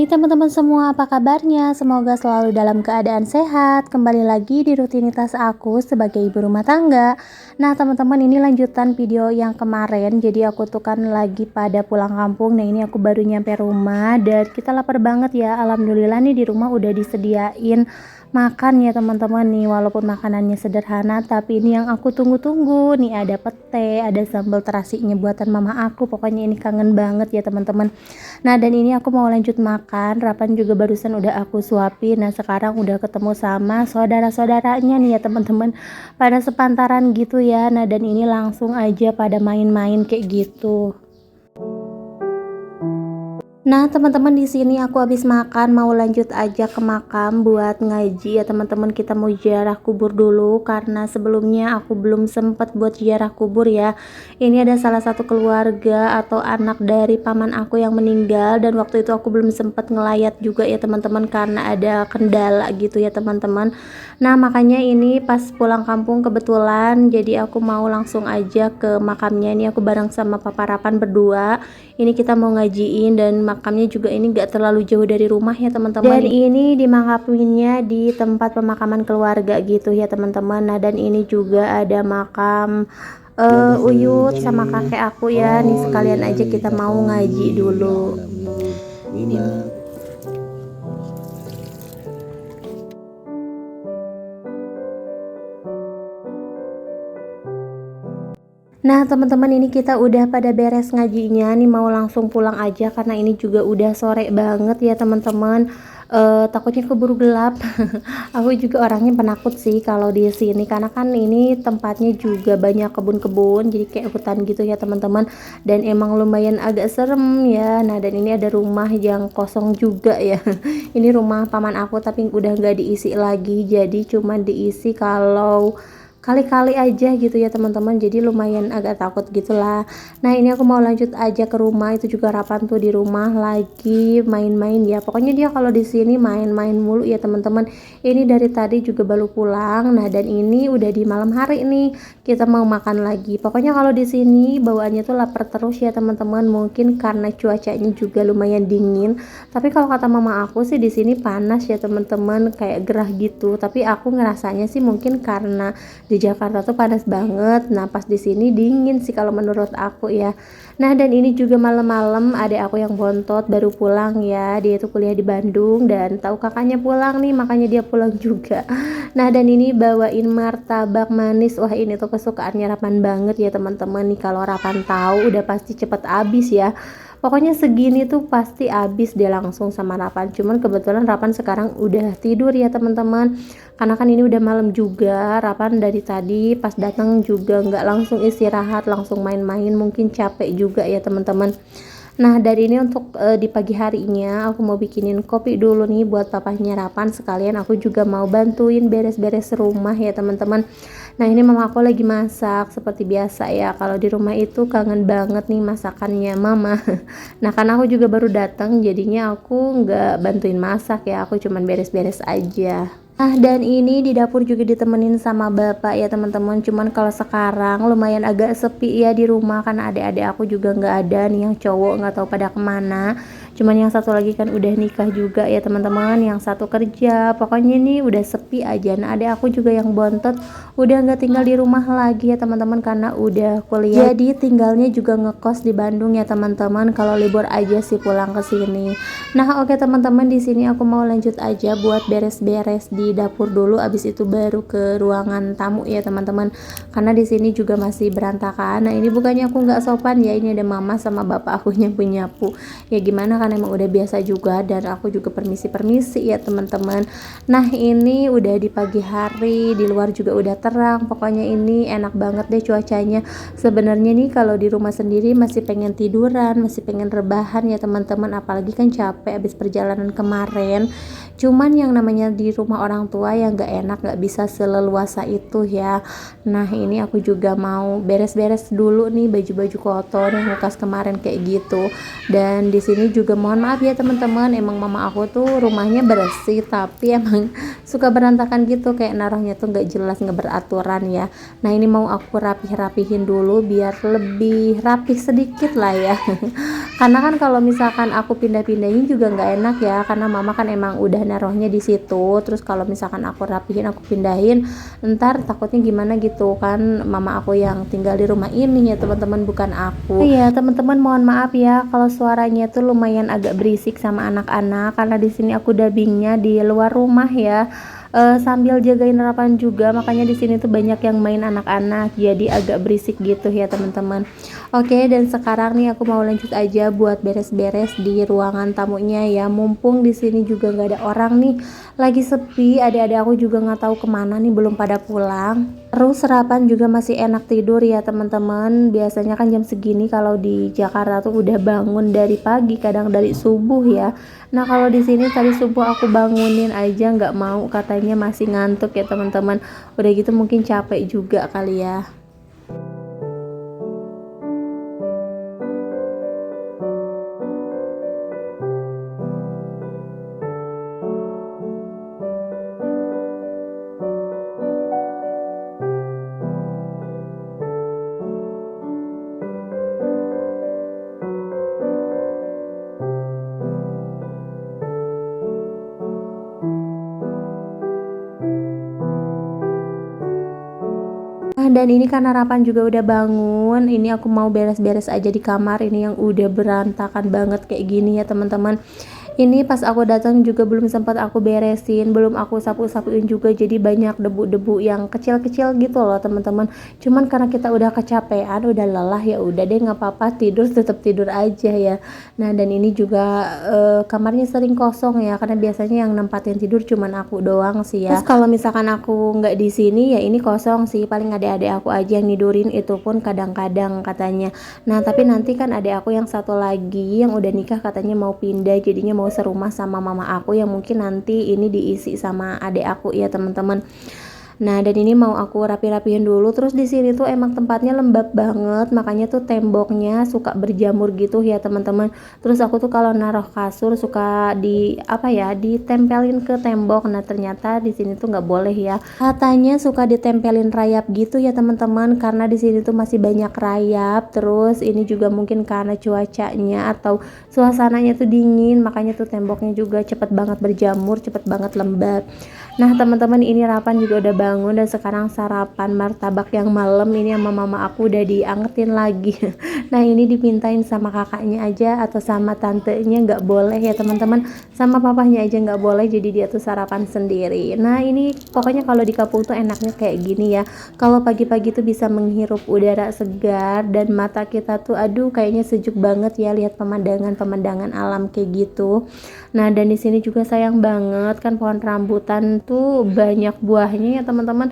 teman-teman semua, apa kabarnya? Semoga selalu dalam keadaan sehat. Kembali lagi di rutinitas aku sebagai ibu rumah tangga. Nah, teman-teman, ini lanjutan video yang kemarin. Jadi aku tuh kan lagi pada pulang kampung. Nah, ini aku baru nyampe rumah dan kita lapar banget ya. Alhamdulillah nih di rumah udah disediain makan ya teman-teman nih, walaupun makanannya sederhana tapi ini yang aku tunggu-tunggu nih. Ada pete, ada sambal terasinya buatan mama aku. Pokoknya ini kangen banget ya teman-teman. Nah, dan ini aku mau lanjut makan. Rapan juga barusan udah aku suapin. Nah, sekarang udah ketemu sama saudara-saudaranya nih ya teman-teman, pada sepantaran gitu ya. Nah, dan ini langsung aja pada main-main kayak gitu. Nah, teman-teman, di sini aku habis makan mau lanjut aja ke makam buat ngaji ya teman-teman. Kita mau ziarah kubur dulu karena sebelumnya aku belum sempat buat ziarah kubur ya. Ini ada salah satu keluarga atau anak dari paman aku yang meninggal dan waktu itu aku belum sempat ngelayat juga ya teman-teman karena ada kendala gitu ya teman-teman. Nah, makanya ini pas pulang kampung kebetulan jadi aku mau langsung aja ke makamnya. Ini aku bareng sama Papa Rapan berdua. Ini kita mau ngajiin dan makamnya juga ini gak terlalu jauh dari rumah ya teman-teman. Dan ini dimakaminnya di tempat pemakaman keluarga gitu ya teman-teman. Nah, dan ini juga ada makam Uyut sama kakek aku ya. Nih sekalian aja kita mau ngaji dulu. Nah, teman-teman, ini kita udah pada beres ngajinya nih, mau langsung pulang aja karena ini juga udah sore banget ya teman-teman. Takutnya keburu gelap. Aku juga orangnya penakut sih kalau di sini karena kan ini tempatnya juga banyak kebun-kebun, jadi kayak hutan gitu ya teman-teman. Dan emang lumayan agak serem ya. Nah, dan ini ada rumah yang kosong juga ya. Ini rumah paman aku tapi udah nggak diisi lagi, jadi cuma diisi kalau kali-kali aja gitu ya teman-teman, jadi lumayan agak takut gitulah. Nah, ini aku mau lanjut aja ke rumah. Itu juga Rapan tuh di rumah lagi main-main ya, pokoknya dia kalau di sini main-main mulu ya teman-teman. Ini dari tadi juga baru pulang. Nah, dan ini udah di malam hari nih, kita mau makan lagi. Pokoknya kalau di sini bawaannya tuh lapar terus ya teman-teman, mungkin karena cuacanya juga lumayan dingin. Tapi kalau kata mama aku sih di sini panas ya teman-teman, kayak gerah gitu. Tapi aku ngerasanya sih mungkin karena di Jakarta tuh panas banget. Nah, pas di sini dingin sih kalau menurut aku ya. Nah, dan ini juga malam-malam adik aku yang bontot baru pulang ya. Dia itu kuliah di Bandung dan tahu kakaknya pulang nih, makanya dia pulang juga. Nah, dan ini bawain martabak manis. Wah, ini tuh kesukaannya Rapan banget ya teman-teman nih. Kalau Rapan tahu udah pasti cepet habis ya. Pokoknya segini tuh pasti habis dia langsung sama Rapan. Cuman kebetulan Rapan sekarang udah tidur ya teman-teman. Karena kan ini udah malam juga. Rapan dari tadi pas datang juga nggak langsung istirahat, langsung main-main. Mungkin capek juga ya teman-teman. Nah, dari ini untuk di pagi harinya aku mau bikinin kopi dulu nih buat papahnya Rapan. Sekalian aku juga mau bantuin beres-beres rumah ya teman-teman. Nah, ini mama aku lagi masak seperti biasa ya. Kalau di rumah itu kangen banget nih masakannya mama. Nah, karena aku juga baru datang jadinya aku nggak bantuin masak ya. Aku cuman beres-beres aja. Nah, dan ini di dapur juga ditemenin sama bapak ya teman-teman. Cuman kalau sekarang lumayan agak sepi ya di rumah karena adik-adik aku juga nggak ada nih, yang cowok nggak tahu pada kemana. Cuman yang satu lagi kan udah nikah juga ya teman-teman, yang satu kerja. Pokoknya ini udah sepi aja. Nah, adik aku juga yang bontot udah nggak tinggal di rumah lagi ya teman-teman karena udah kuliah. Jadi tinggalnya juga ngekos di Bandung ya teman-teman. Kalau libur aja sih pulang ke sini. Nah, oke teman-teman, di sini aku mau lanjut aja buat beres-beres di dapur dulu, abis itu baru ke ruangan tamu ya teman-teman. Karena di sini juga masih berantakan. Nah, ini bukannya aku nggak sopan ya, ini ada mama sama bapak aku nyapu-nyapu. Ya gimana kan emang udah biasa juga dan aku juga permisi-permisi ya teman-teman. Nah, ini udah di pagi hari, di luar juga udah terang. Pokoknya ini enak banget deh cuacanya. Sebenarnya nih kalau di rumah sendiri masih pengen tiduran, masih pengen rebahan ya teman-teman, apalagi kan capek habis perjalanan kemarin. Cuman yang namanya di rumah orang tua yang gak enak, gak bisa seleluasa itu ya. Nah, ini aku juga mau beres-beres dulu nih baju-baju kotor yang bekas kemarin kayak gitu. Dan di sini juga mohon maaf ya teman-teman, emang mama aku tuh rumahnya bersih tapi emang suka berantakan gitu, kayak naruhnya tuh gak jelas, gak beraturan ya. Nah, ini mau aku rapih-rapihin dulu biar lebih rapih sedikit lah ya. Karena kan kalau misalkan aku pindah-pindahin juga nggak enak ya, karena mama kan emang udah naruhnya di situ. Terus kalau misalkan aku rapihin, aku pindahin, ntar takutnya gimana gitu kan, mama aku yang tinggal di rumah ini ya teman-teman, bukan aku. Iya teman-teman, mohon maaf ya kalau suaranya tuh lumayan agak berisik sama anak-anak, karena di sini aku dubbingnya di luar rumah ya. Sambil jagain harapan juga, makanya di sini tuh banyak yang main anak-anak, jadi agak berisik gitu ya teman-teman. Oke, dan sekarang nih aku mau lanjut aja buat beres-beres di ruangan tamunya ya. Mumpung di sini juga nggak ada orang nih, lagi sepi. Adik-adik aku juga nggak tahu kemana nih, belum pada pulang. Terus sarapan juga masih enak tidur ya teman-teman. Biasanya kan jam segini kalau di Jakarta tuh udah bangun dari pagi, kadang dari subuh ya. Nah kalau di sini tadi subuh aku bangunin aja nggak mau, katanya masih ngantuk ya teman-teman. Udah gitu mungkin capek juga kali ya. Dan ini karena harapan juga udah bangun, ini aku mau beres-beres aja di kamar ini yang udah berantakan banget kayak gini ya teman-teman. Ini pas aku datang juga belum sempat aku beresin, belum aku sapu-sapuin juga, jadi banyak debu-debu yang kecil-kecil gitu loh teman-teman. Cuman karena kita udah kecapean, udah lelah, ya udah deh nggak apa-apa, tidur tetap tidur aja ya. Nah dan ini juga kamarnya sering kosong ya, karena biasanya yang nempatin tidur cuman aku doang sih ya. Terus kalau misalkan aku nggak di sini ya ini kosong sih, paling adik-adik aku aja yang nidurin, itu pun kadang-kadang katanya. Nah tapi nanti kan adik aku yang satu lagi yang udah nikah katanya mau pindah, jadinya mau serumah sama mama aku, yang mungkin nanti ini diisi sama adik aku ya teman-teman. Nah dan ini mau aku rapi-rapihin dulu. Terus di sini tuh emang tempatnya lembab banget, makanya tuh temboknya suka berjamur gitu ya teman-teman. Terus aku tuh kalau naruh kasur suka di apa ya, ditempelin ke tembok. Nah ternyata di sini tuh nggak boleh ya, katanya suka ditempelin rayap gitu ya teman-teman, karena di sini tuh masih banyak rayap. Terus ini juga mungkin karena cuacanya atau suasananya tuh dingin, makanya tuh temboknya juga cepet banget berjamur, cepet banget lembab. Nah teman-teman, ini Rapan juga udah bangun dan sekarang sarapan martabak yang malam ini sama mama aku udah diangetin lagi. Nah ini dipintain sama kakaknya aja atau sama tantenya, nggak boleh ya teman-teman, sama papahnya aja nggak boleh, jadi dia tuh sarapan sendiri. Nah ini pokoknya kalau di kampung tuh enaknya kayak gini ya, kalau pagi-pagi tuh bisa menghirup udara segar dan mata kita tuh aduh kayaknya sejuk banget ya lihat pemandangan-pemandangan alam kayak gitu. Nah dan di sini juga sayang banget kan pohon rambutan tuh banyak buahnya ya teman-teman,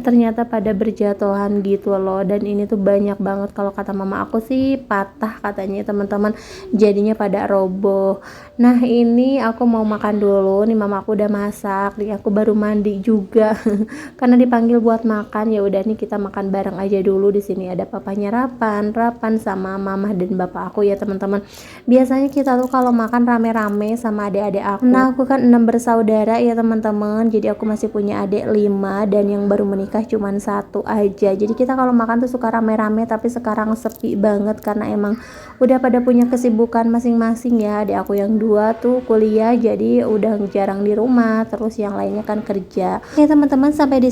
ternyata pada berjatuhan gitu loh. Dan ini tuh banyak banget, kalau kata mama aku sih patah katanya teman-teman, jadinya pada roboh. Nah ini aku mau makan dulu nih, mama aku udah masak nih, aku baru mandi juga karena dipanggil buat makan. Ya udah nih kita makan bareng aja dulu. Di sini ada papanya Rapan sama mama dan bapak aku ya teman-teman. Biasanya kita tuh kalau makan rame-rame sama adik-adik aku. Nah aku kan 6 bersaudara ya teman-teman, jadi aku masih punya adik 5 dan yang baru menikah cuman 1 aja. Jadi kita kalau makan tuh suka rame-rame, tapi sekarang sepi banget karena emang udah pada punya kesibukan masing-masing ya. Adik aku yang 2 tuh kuliah, jadi udah jarang di rumah, terus yang lainnya kan kerja. Oke teman-teman, sampai di